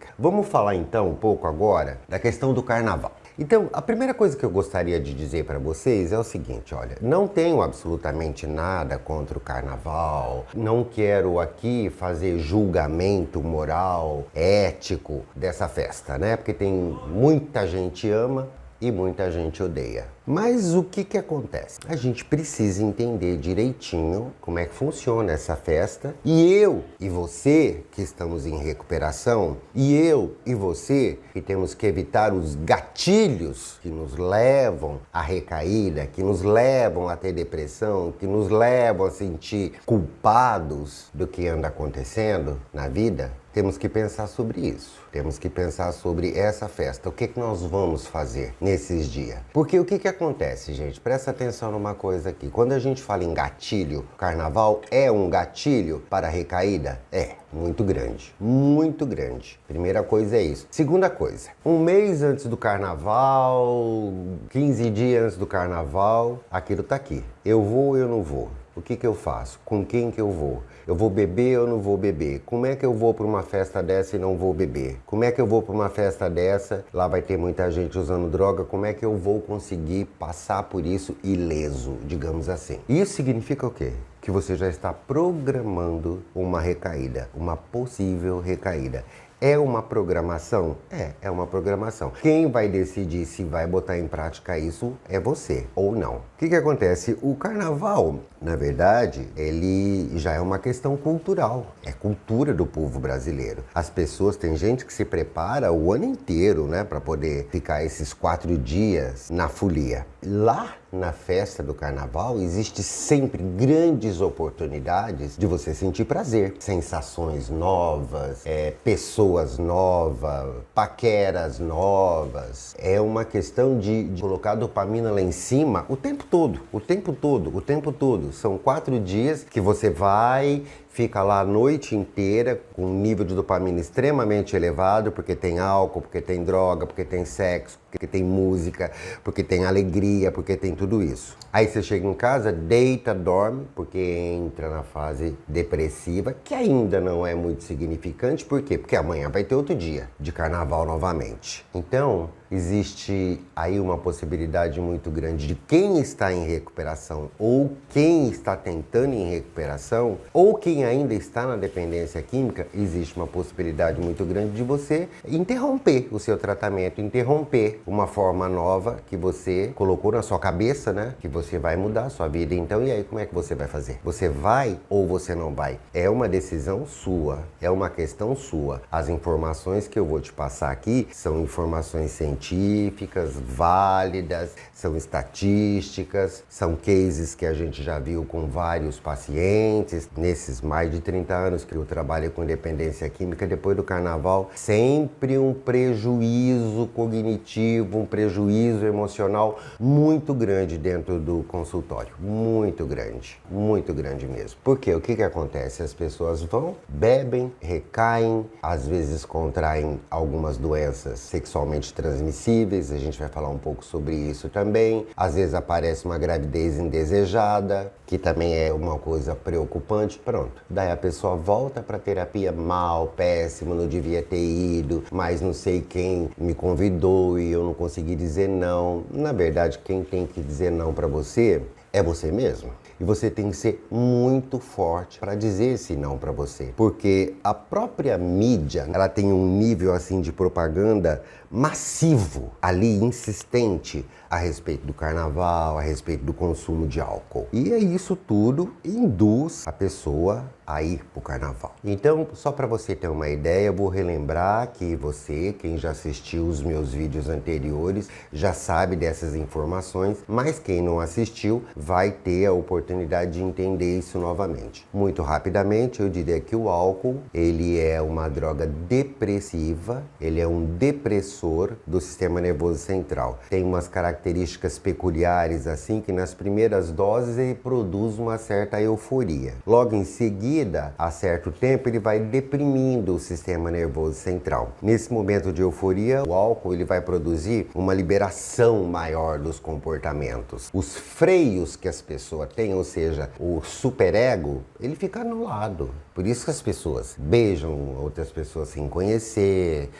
química. Vamos falar então um pouco agora da questão do carnaval. Então, a primeira coisa que eu gostaria de dizer para vocês é o seguinte, olha, não tenho absolutamente nada contra o carnaval, não quero aqui fazer julgamento moral, ético dessa festa, né? Porque tem muita gente ama e muita gente odeia. Mas o que acontece? A gente precisa entender direitinho como é que funciona essa festa. E eu e você que estamos em recuperação, e eu e você que temos que evitar os gatilhos que nos levam à recaída, que nos levam a ter depressão, que nos levam a sentir culpados do que anda acontecendo na vida, temos que pensar sobre isso. Temos que pensar sobre essa festa. O que nós vamos fazer nesses dias? Porque o que acontece, gente? Presta atenção numa coisa aqui. Quando a gente fala em gatilho, carnaval é um gatilho para a recaída? É, muito grande. Muito grande. Primeira coisa é isso. Segunda coisa, um mês antes do carnaval, 15 dias antes do carnaval, aquilo tá aqui. Eu vou ou eu não vou? O que eu faço? Com quem que eu vou? Eu vou beber ou não vou beber? Como é que eu vou para uma festa dessa e não vou beber? Como é que eu vou para uma festa dessa? Lá vai ter muita gente usando droga. Como é que eu vou conseguir passar por isso ileso, digamos assim? Isso significa o quê? Que você já está programando uma recaída, uma possível recaída. É uma programação? É uma programação. Quem vai decidir se vai botar em prática isso é você ou não. O que acontece? O carnaval, na verdade, ele já é uma questão cultural. É cultura do povo brasileiro. As pessoas, tem gente que se prepara o ano inteiro, né, para poder ficar esses 4 dias na folia. Lá na festa do carnaval existe sempre grandes oportunidades de você sentir prazer, sensações novas, pessoas novas, paqueras novas. É uma questão de colocar a dopamina lá em cima o tempo todo, o tempo todo, o tempo todo. São 4 dias que você vai, fica lá a noite inteira com um nível de dopamina extremamente elevado, porque tem álcool, porque tem droga, porque tem sexo, porque tem música, porque tem alegria, porque tem tudo isso. Aí você chega em casa, deita, dorme, porque entra na fase depressiva, que ainda não é muito significante. Por quê? Porque amanhã vai ter outro dia de carnaval novamente. Então, existe aí uma possibilidade muito grande de quem está em recuperação ou quem está tentando em recuperação ou quem ainda está na dependência química, existe uma possibilidade muito grande de você interromper o seu tratamento, interromper uma forma nova que você colocou na sua cabeça, né? Que você vai mudar a sua vida. Então, e aí, como é que você vai fazer? Você vai ou você não vai? É uma decisão sua, é uma questão sua. As informações que eu vou te passar aqui são informações científicas, válidas, são estatísticas, são cases que a gente já viu com vários pacientes. Nesses mais de 30 anos que eu trabalho com dependência química, depois do carnaval, sempre um prejuízo cognitivo, um prejuízo emocional muito grande dentro do consultório. Muito grande mesmo. Porque o que acontece? As pessoas vão, bebem, recaem, às vezes contraem algumas doenças sexualmente transmissíveis, a gente vai falar um pouco sobre isso também. Às vezes aparece uma gravidez indesejada, que também é uma coisa preocupante. Pronto. Daí a pessoa volta para terapia mal, péssimo, não devia ter ido, mas não sei quem me convidou e eu não consegui dizer não. Na verdade, quem tem que dizer não para você é você mesmo. E você tem que ser muito forte para dizer esse não para você. Porque a própria mídia, ela tem um nível assim de propaganda massivo, ali insistente, a respeito do carnaval, a respeito do consumo de álcool. E isso tudo induz a pessoa a ir para o carnaval. Então, só para você ter uma ideia, eu vou relembrar que você, quem já assistiu os meus vídeos anteriores, já sabe dessas informações, mas quem não assistiu vai ter a oportunidade de entender isso novamente. Muito rapidamente, eu diria que o álcool, ele é uma droga depressiva, ele é um depressor do sistema nervoso central. Tem umas características peculiares assim, que nas primeiras doses ele produz uma certa euforia. Logo em seguida, a certo tempo, ele vai deprimindo o sistema nervoso central. Nesse momento de euforia, o álcool ele vai produzir uma liberação maior dos comportamentos. Os freios que as pessoas têm, ou seja, o superego, ele fica anulado. Por isso que as pessoas beijam outras pessoas sem conhecer,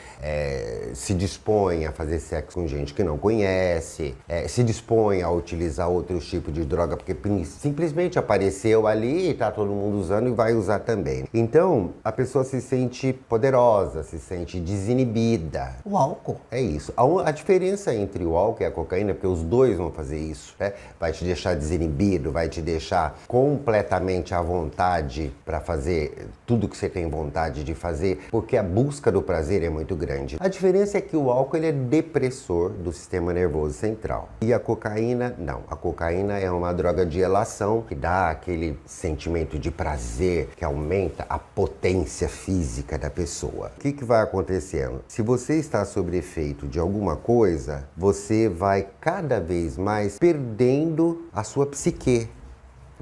se dispõem a fazer sexo com gente que não conhece, se dispõem a utilizar outros tipos de droga porque simplesmente apareceu ali e tá todo mundo usando e vai usar também. Então, a pessoa se sente poderosa, se sente desinibida. O álcool é isso. A diferença entre o álcool e a cocaína, porque os dois vão fazer isso, né? Vai te deixar desinibido, vai te deixar completamente à vontade para fazer tudo que você tem vontade de fazer, porque a busca do prazer é muito grande. A diferença é que o álcool ele é depressor do sistema nervoso central. E a cocaína, não. A cocaína é uma droga de elação que dá aquele sentimento de prazer, que aumenta a potência física da pessoa. O que vai acontecendo? Se você está sob efeito de alguma coisa, você vai cada vez mais perdendo a sua psique.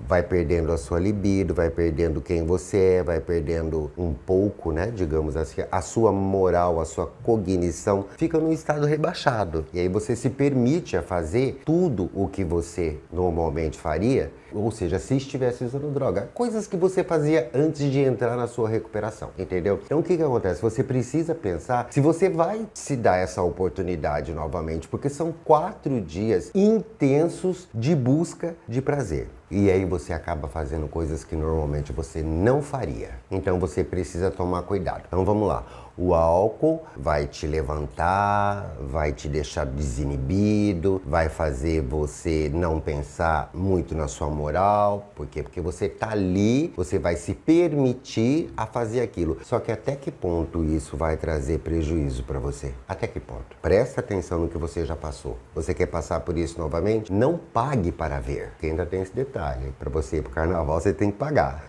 Vai perdendo a sua libido, vai perdendo quem você é, vai perdendo um pouco, né, digamos assim, a sua moral, a sua cognição fica num estado rebaixado. E aí você se permite a fazer tudo o que você normalmente faria, ou seja, se estivesse usando droga, coisas que você fazia antes de entrar na sua recuperação, entendeu? Então o que acontece? Você precisa pensar se você vai se dar essa oportunidade novamente, porque são 4 dias intensos de busca de prazer. E aí você acaba fazendo coisas que normalmente você não faria. Então você precisa tomar cuidado. Então vamos lá. O álcool vai te levantar, vai te deixar desinibido, vai fazer você não pensar muito na sua moral. Por quê? Porque você tá ali, você vai se permitir a fazer aquilo. Só que até que ponto isso vai trazer prejuízo para você? Até que ponto? Presta atenção no que você já passou. Você quer passar por isso novamente? Não pague para ver. Porque ainda tem esse detalhe. Para você ir pro carnaval, você tem que pagar.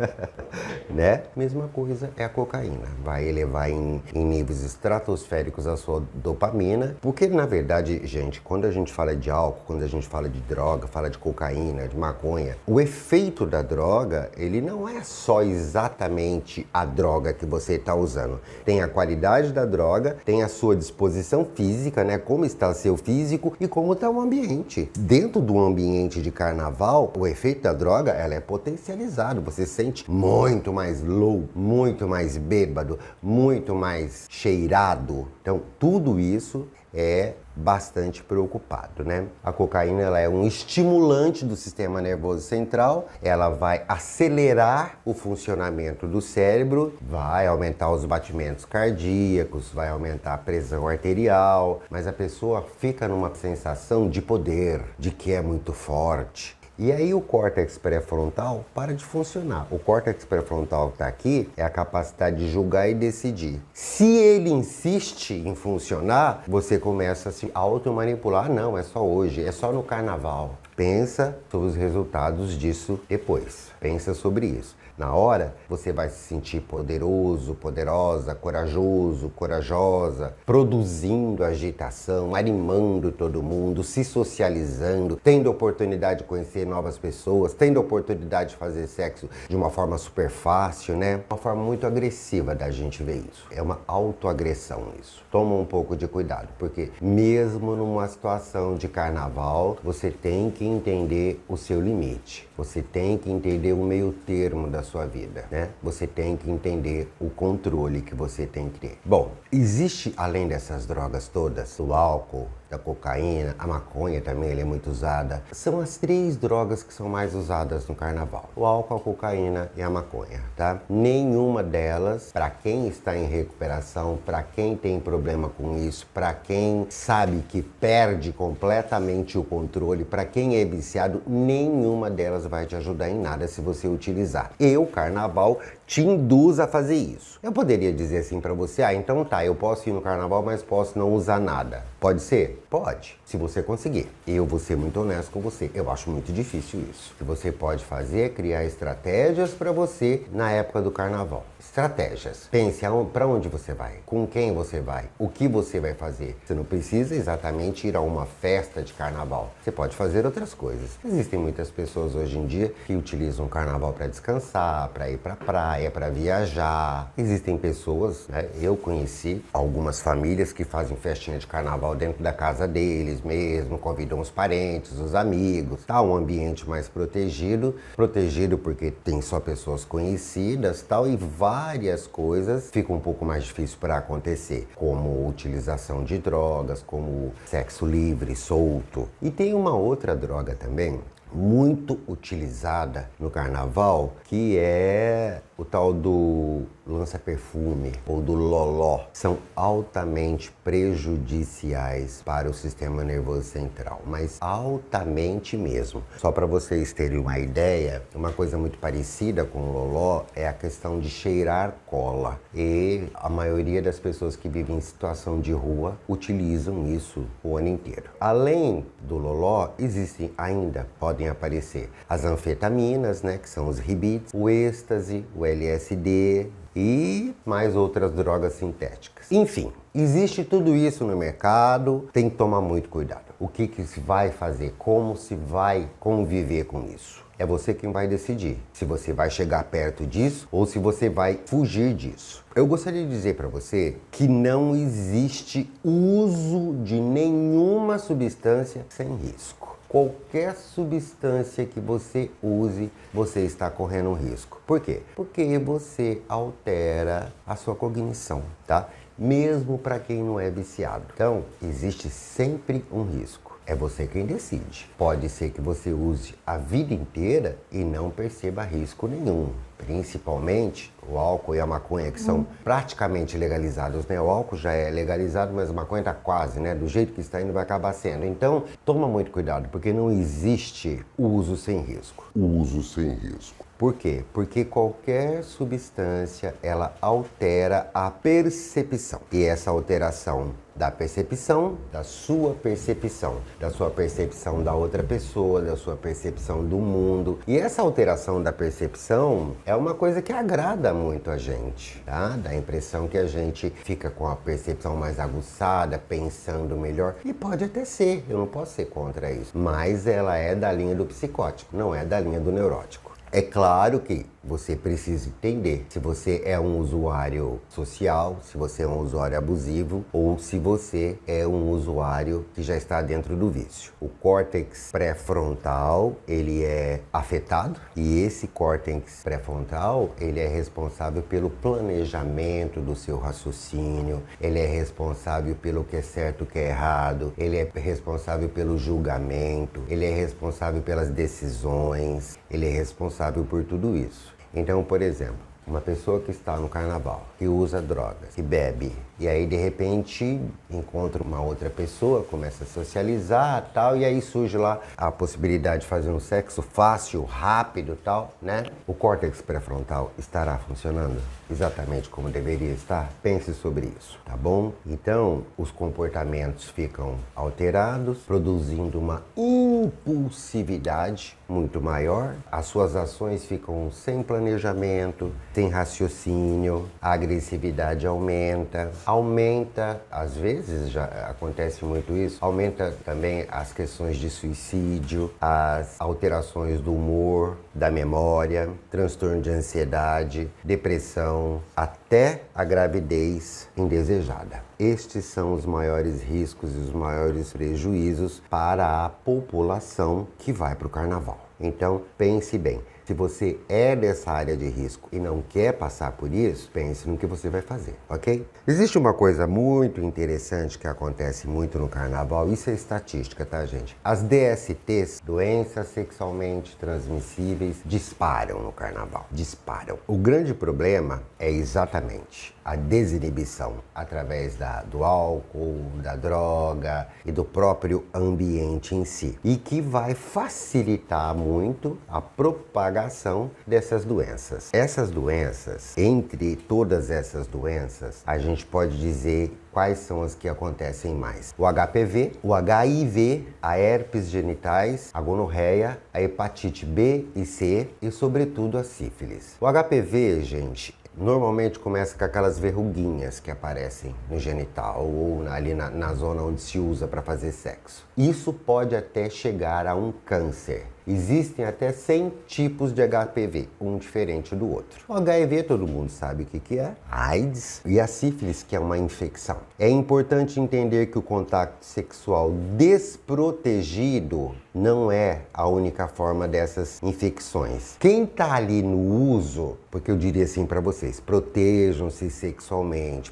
Né? Mesma coisa é a cocaína. Vai elevar em níveis estratosféricos a sua dopamina, porque na verdade, gente, quando a gente fala de álcool, quando a gente fala de droga, fala de cocaína, de maconha, o efeito da droga, ele não é só exatamente a droga que você está usando. Tem a qualidade da droga, tem a sua disposição física, né, como está seu físico e como está o ambiente. Dentro do ambiente de carnaval, o efeito da droga, ela é potencializado, você se sente muito mais low, muito mais bêbado, muito mais cheirado. Então, tudo isso é bastante preocupado, né? A cocaína ela é um estimulante do sistema nervoso central, ela vai acelerar o funcionamento do cérebro, vai aumentar os batimentos cardíacos, vai aumentar a pressão arterial, mas a pessoa fica numa sensação de poder, de que é muito forte. E aí o córtex pré-frontal para de funcionar. O córtex pré-frontal que está aqui é a capacidade de julgar e decidir. Se ele insiste em funcionar, você começa a se automanipular. Não, é só hoje, é só no carnaval. Pensa sobre os resultados disso depois. Pensa sobre isso. Na hora, você vai se sentir poderoso, poderosa, corajoso, corajosa, produzindo agitação, animando todo mundo, se socializando, tendo oportunidade de conhecer novas pessoas, tendo oportunidade de fazer sexo de uma forma super fácil, né? Uma forma muito agressiva da gente ver isso. É uma autoagressão isso. Toma um pouco de cuidado, porque mesmo numa situação de carnaval, você tem que entender o seu limite. Você tem que entender o meio termo da sua vida, né? Você tem que entender o controle que você tem que ter. Bom, existe, além dessas drogas todas, o álcool, da cocaína, a maconha também ela é muito usada. São as 3 drogas que são mais usadas no carnaval. O álcool, a cocaína e a maconha, tá? Nenhuma delas, para quem está em recuperação, para quem tem problema com isso, para quem sabe que perde completamente o controle, para quem é viciado, nenhuma delas vai te ajudar em nada se você utilizar. E o carnaval te induz a fazer isso. Eu poderia dizer assim para você, então tá, eu posso ir no carnaval, mas posso não usar nada. Pode ser? Pode, se você conseguir. Eu vou ser muito honesto com você, eu acho muito difícil isso. O que você pode fazer é criar estratégias para você na época do carnaval. Estratégias. Pense para onde você vai, com quem você vai, o que você vai fazer. Você não precisa exatamente ir a uma festa de carnaval. Você pode fazer outras coisas. Existem muitas pessoas hoje em dia que utilizam o carnaval para descansar, para ir para praia, saia para viajar. Existem pessoas, né? Eu conheci algumas famílias que fazem festinha de carnaval dentro da casa deles mesmo, convidam os parentes, os amigos, tá? Um ambiente mais protegido porque tem só pessoas conhecidas, tal, e várias coisas ficam um pouco mais difíceis para acontecer, como utilização de drogas, como sexo livre, solto. E tem uma outra droga também, muito utilizada no carnaval, que é o tal do lança-perfume ou do loló. São altamente prejudiciais para o sistema nervoso central, mas altamente mesmo. Só para vocês terem uma ideia, uma coisa muito parecida com o loló é a questão de cheirar cola. E a maioria das pessoas que vivem em situação de rua utilizam isso o ano inteiro. Além do loló, existem ainda, podem aparecer as anfetaminas, né, que são os ribetes, o êxtase, o LSD e mais outras drogas sintéticas. Enfim, existe tudo isso no mercado, tem que tomar muito cuidado. O que se vai fazer? Como se vai conviver com isso? É você quem vai decidir se você vai chegar perto disso ou se você vai fugir disso. Eu gostaria de dizer para você que não existe uso de nenhuma substância sem risco. Qualquer substância que você use, você está correndo um risco. Por quê? Porque você altera a sua cognição, tá? Mesmo para quem não é viciado. Então, existe sempre um risco. É você quem decide. Pode ser que você use a vida inteira e não perceba risco nenhum. Principalmente o álcool e a maconha, que são praticamente legalizados, né? O álcool já é legalizado, mas a maconha está quase, né? Do jeito que está indo, vai acabar sendo. Então, toma muito cuidado, porque não existe uso sem risco. Uso sem risco. Por quê? Porque qualquer substância, ela altera a percepção. E essa alteração da percepção, da sua percepção da outra pessoa, da sua percepção do mundo. E essa alteração da percepção é uma coisa que agrada muito a gente, tá? Dá a impressão que a gente fica com a percepção mais aguçada, pensando melhor. E pode até ser, eu não posso ser contra isso. Mas ela é da linha do psicótico, não é da linha do neurótico. É claro que você precisa entender se você é um usuário social, se você é um usuário abusivo ou se você é um usuário que já está dentro do vício. O córtex pré-frontal, ele é afetado e esse córtex pré-frontal, ele é responsável pelo planejamento do seu raciocínio, ele é responsável pelo que é certo e o que é errado, ele é responsável pelo julgamento, ele é responsável pelas decisões, ele é responsável por tudo isso. Então, por exemplo, uma pessoa que está no carnaval, que usa drogas, que bebe, e aí de repente encontra uma outra pessoa, começa a socializar tal, e aí surge lá a possibilidade de fazer um sexo fácil, rápido tal, né? O córtex pré-frontal estará funcionando exatamente como deveria estar? Pense sobre isso, tá bom? Então, os comportamentos ficam alterados, produzindo uma impulsividade muito maior, as suas ações ficam sem planejamento, sem raciocínio, a agressividade aumenta, às vezes já acontece muito isso, aumenta também as questões de suicídio, as alterações do humor, da memória, transtorno de ansiedade, depressão, até a gravidez indesejada. Estes são os maiores riscos e os maiores prejuízos para a população que vai para o carnaval. Então, pense bem. Se você é dessa área de risco e não quer passar por isso, pense no que você vai fazer, ok? Existe uma coisa muito interessante que acontece muito no carnaval, isso é estatística, tá, gente? As DSTs, doenças sexualmente transmissíveis, disparam no carnaval, disparam. O grande problema é exatamente a desinibição através do álcool, da droga e do próprio ambiente em si. E que vai facilitar muito a propagação dessas doenças. Essas doenças, entre todas essas doenças, a gente pode dizer quais são as que acontecem mais. O HPV, o HIV, a herpes genitais, a gonorreia, a hepatite B e C e, sobretudo, a sífilis. O HPV, gente, normalmente começa com aquelas verruguinhas que aparecem no genital ou ali na zona onde se usa para fazer sexo. Isso pode até chegar a um câncer. Existem até 100 tipos de HPV, um diferente do outro. O HIV todo mundo sabe o que é, AIDS e a sífilis, que é uma infecção. É importante entender que o contato sexual desprotegido não é a única forma dessas infecções. Quem tá ali no uso, porque eu diria assim para vocês, protejam-se sexualmente,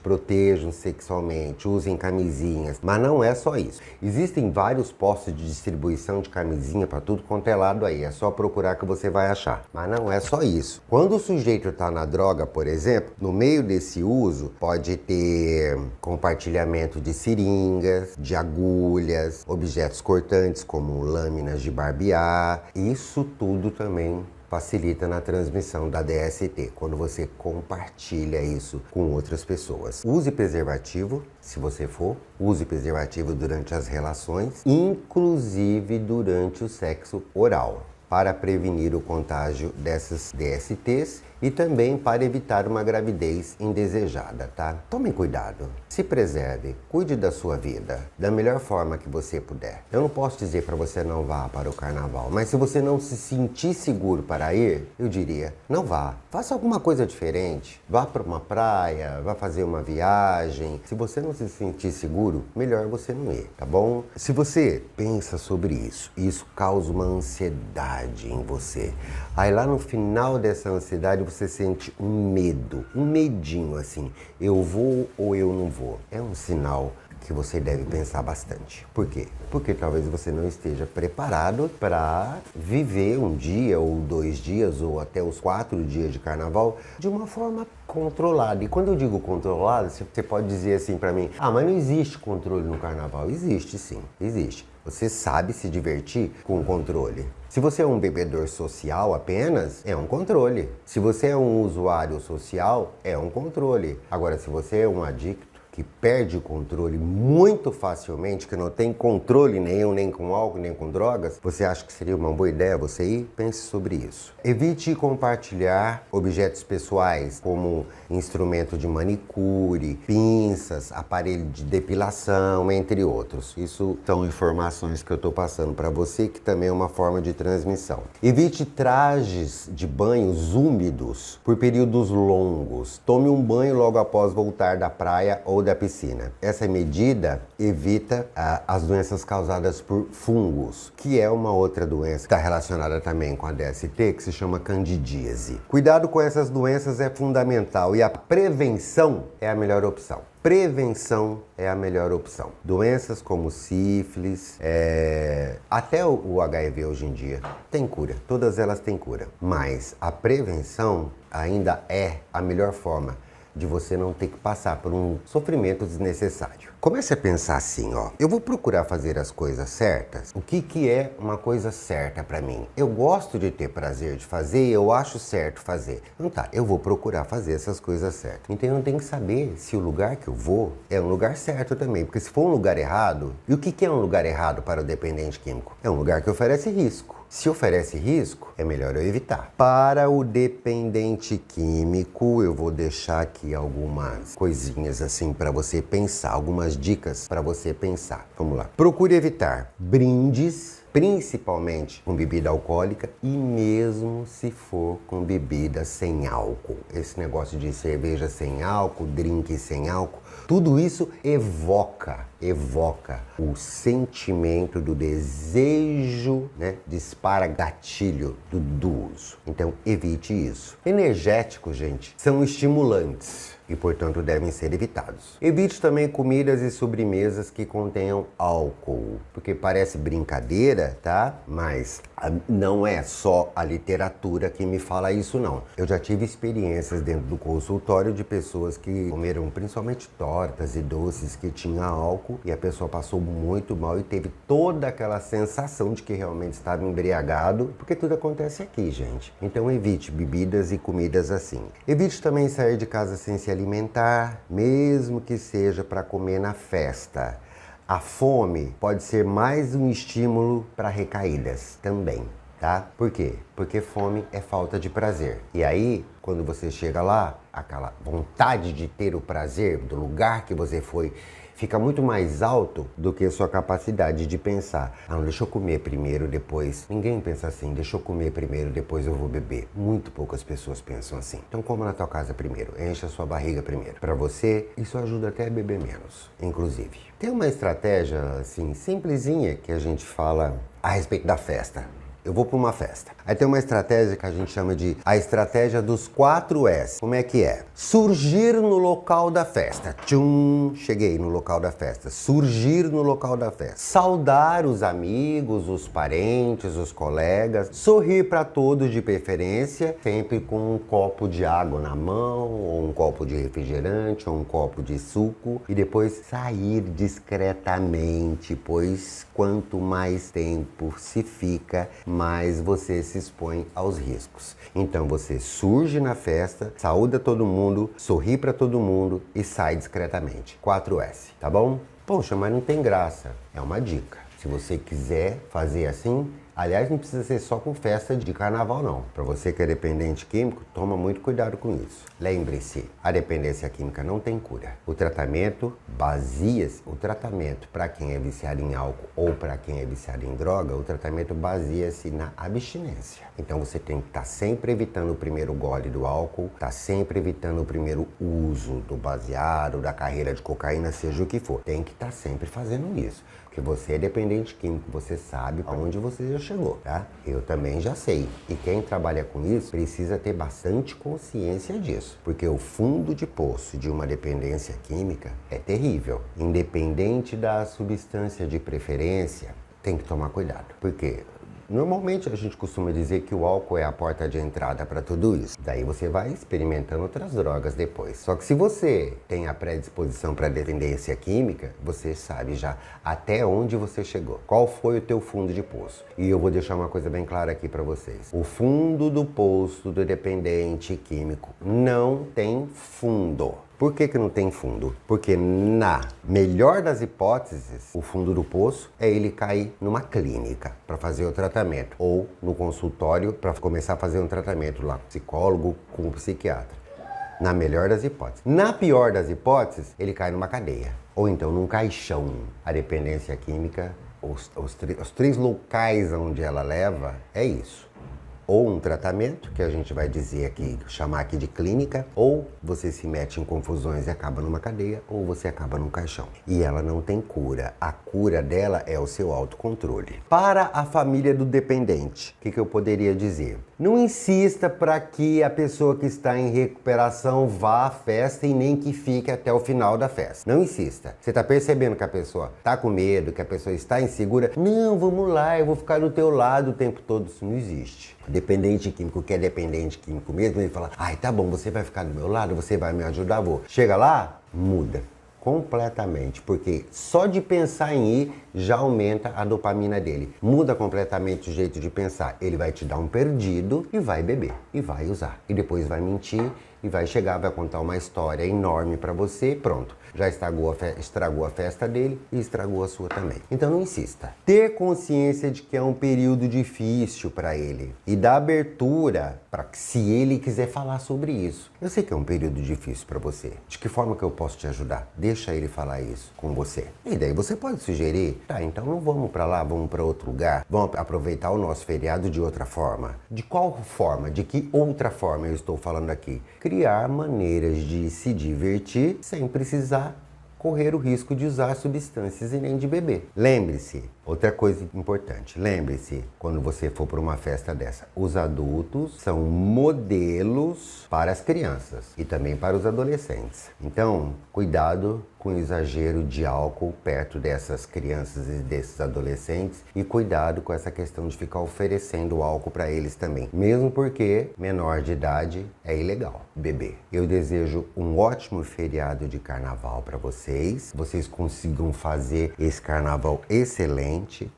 usem camisinhas, mas não é só isso. Existem vários postos de distribuição de camisinha para tudo quanto é lado aí, é só procurar que você vai achar. Mas não é só isso. Quando o sujeito tá na droga, por exemplo, no meio desse uso, pode ter compartilhamento de seringas, de agulhas, objetos cortantes como lâminas de barbear. Isso tudo também facilita na transmissão da DST, quando você compartilha isso com outras pessoas. Use preservativo, se você for, use preservativo durante as relações, inclusive durante o sexo oral, para prevenir o contágio dessas DSTs e também para evitar uma gravidez indesejada, tá? Tomem cuidado, se preserve, cuide da sua vida da melhor forma que você puder. Eu não posso dizer para você não vá para o carnaval, mas se você não se sentir seguro para ir, eu diria, não vá. Faça alguma coisa diferente, vá para uma praia, vá fazer uma viagem. Se você não se sentir seguro, melhor você não ir, tá bom? Se você pensa sobre isso, isso causa uma ansiedade em você. Aí lá no final dessa ansiedade você sente um medo, um medinho assim, eu vou ou eu não vou. É um sinal que você deve pensar bastante. Por quê? Porque talvez você não esteja preparado para viver um dia ou 2 dias ou até os 4 dias de carnaval de uma forma controlada. E quando eu digo controlada, você pode dizer assim para mim, mas não existe controle no carnaval. Existe sim, existe. Você sabe se divertir com controle. Se você é um bebedor social apenas, é um controle. Se você é um usuário social, é um controle. Agora, se você é um adicto que perde o controle muito facilmente, que não tem controle nenhum, nem com álcool, nem com drogas, você acha que seria uma boa ideia você ir? Pense sobre isso. Evite compartilhar objetos pessoais, como instrumento de manicure, pinças, aparelho de depilação, entre outros. Isso são informações que eu estou passando para você, que também é uma forma de transmissão. Evite trajes de banhos úmidos por períodos longos. Tome um banho logo após voltar da praia ou da piscina. Essa medida evita as doenças causadas por fungos, que é uma outra doença que está relacionada também com a DST, que se chama candidíase. Cuidado com essas doenças é fundamental e a prevenção é a melhor opção. Prevenção é a melhor opção. Doenças como sífilis, até o HIV hoje em dia tem cura, todas elas têm cura, mas a prevenção ainda é a melhor forma de você não ter que passar por um sofrimento desnecessário. Comece a pensar assim, eu vou procurar fazer as coisas certas. O que é uma coisa certa para mim? Eu gosto de ter prazer de fazer, eu acho certo fazer. Então tá, eu vou procurar fazer essas coisas certas. Então eu tenho que saber se o lugar que eu vou é um lugar certo também, porque se for um lugar errado, e o que é um lugar errado para o dependente químico? É um lugar que oferece risco. Se oferece risco, é melhor eu evitar. Para o dependente químico, eu vou deixar aqui algumas coisinhas assim para você pensar, algumas dicas para você pensar. Vamos lá. Procure evitar brindes, principalmente com bebida alcoólica e mesmo se for com bebida sem álcool. Esse negócio de cerveja sem álcool, drink sem álcool, tudo isso evoca o sentimento do desejo, dispara gatilho do uso. Então evite isso. Energéticos, gente, são estimulantes e, portanto, devem ser evitados. Evite também comidas e sobremesas que contenham álcool, porque parece brincadeira, tá? Mas não é só a literatura que me fala isso, não. Eu já tive experiências dentro do consultório de pessoas que comeram principalmente tortas e doces que tinham álcool e a pessoa passou muito mal e teve toda aquela sensação de que realmente estava embriagado, porque tudo acontece aqui, gente. Então evite bebidas e comidas assim. Evite também sair de casa sem se alimentar, mesmo que seja para comer na festa. A fome pode ser mais um estímulo para recaídas também. tá? Por quê? Porque fome é falta de prazer. E aí, quando você chega lá, aquela vontade de ter o prazer do lugar que você foi fica muito mais alto do que a sua capacidade de pensar. Ah, não, deixa eu comer primeiro, depois. Ninguém pensa assim, deixa eu comer primeiro, depois eu vou beber. Muito poucas pessoas pensam assim. Então coma na tua casa primeiro, enche a sua barriga primeiro. Para você, isso ajuda até a beber menos, inclusive. Tem uma estratégia, assim, simplesinha que a gente fala a respeito da festa. Eu vou para uma festa. Aí tem uma estratégia que a gente chama de a estratégia dos 4 S. Como é que é? Surgir no local da festa. Tchum, cheguei no local da festa. Surgir no local da festa. Saudar os amigos, os parentes, os colegas. Sorrir para todos de preferência, sempre com um copo de água na mão, ou um copo de refrigerante, ou um copo de suco. E depois sair discretamente, pois quanto mais tempo se fica, mais você se expõe aos riscos. Então você surge na festa, saúda todo mundo, sorri para todo mundo e sai discretamente. 4S, tá bom? Poxa, mas não tem graça. É uma dica. Se você quiser fazer assim, aliás, não precisa ser só com festa de carnaval, não. Para você que é dependente químico, toma muito cuidado com isso. Lembre-se, a dependência química não tem cura. O tratamento para quem é viciado em álcool ou para quem é viciado em droga, o tratamento baseia-se na abstinência. Então você tem que estar sempre evitando o primeiro gole do álcool, tá sempre evitando o primeiro uso do baseado, da carreira de cocaína, seja o que for. Tem que estar sempre fazendo isso. Porque você é dependente químico, você sabe aonde você já chegou, tá? Eu também já sei. E quem trabalha com isso precisa ter bastante consciência disso. Porque o fundo de poço de uma dependência química é terrível. Independente da substância de preferência, tem que tomar cuidado. Porque normalmente a gente costuma dizer que o álcool é a porta de entrada para tudo isso. Daí você vai experimentando outras drogas depois. Só que se você tem a predisposição para dependência química, você sabe já até onde você chegou. Qual foi o teu fundo de poço? E eu vou deixar uma coisa bem clara aqui para vocês. O fundo do poço do dependente químico não tem fundo. Por que não tem fundo? Porque na melhor das hipóteses, o fundo do poço é ele cair numa clínica para fazer o tratamento ou no consultório para começar a fazer um tratamento lá com psicólogo, com o psiquiatra. Na melhor das hipóteses. Na pior das hipóteses, ele cai numa cadeia ou então num caixão. A dependência química, os 3 locais onde ela leva é isso. Ou um tratamento, que a gente vai dizer aqui, chamar aqui de clínica, ou você se mete em confusões e acaba numa cadeia, ou você acaba num caixão. E ela não tem cura. A cura dela é o seu autocontrole. Para a família do dependente, o que eu poderia dizer? Não insista para que a pessoa que está em recuperação vá à festa e nem que fique até o final da festa. Não insista. Você está percebendo que a pessoa está com medo, que a pessoa está insegura? Não, vamos lá, eu vou ficar do teu lado o tempo todo. Isso não existe. Dependente químico, que é dependente químico mesmo, ele fala, ai, tá bom, você vai ficar do meu lado, você vai me ajudar, vou. Chega lá, muda completamente, porque só de pensar em ir já aumenta a dopamina dele. Muda completamente o jeito de pensar. Ele vai te dar um perdido e vai beber, e vai usar. E depois vai mentir, e vai chegar, vai contar uma história enorme pra você e pronto. Já estragou a festa dele e estragou a sua também. Então não insista. Ter consciência de que é um período difícil para ele e dar abertura para que, se ele quiser falar sobre isso. Eu sei que é um período difícil para você. De que forma que eu posso te ajudar? Deixa ele falar isso com você. E daí você pode sugerir, tá, então não vamos para lá, vamos para outro lugar. Vamos aproveitar o nosso feriado de outra forma. De qual forma? De que outra forma eu estou falando aqui? Criar maneiras de se divertir sem precisar correr o risco de usar substâncias e nem de beber. Lembre-se, outra coisa importante, lembre-se, quando você for para uma festa dessa, os adultos são modelos para as crianças e também para os adolescentes. Então, cuidado com o exagero de álcool perto dessas crianças e desses adolescentes e cuidado com essa questão de ficar oferecendo álcool para eles também. Mesmo porque menor de idade é ilegal beber. Eu desejo um ótimo feriado de carnaval para vocês consigam fazer esse carnaval excelente.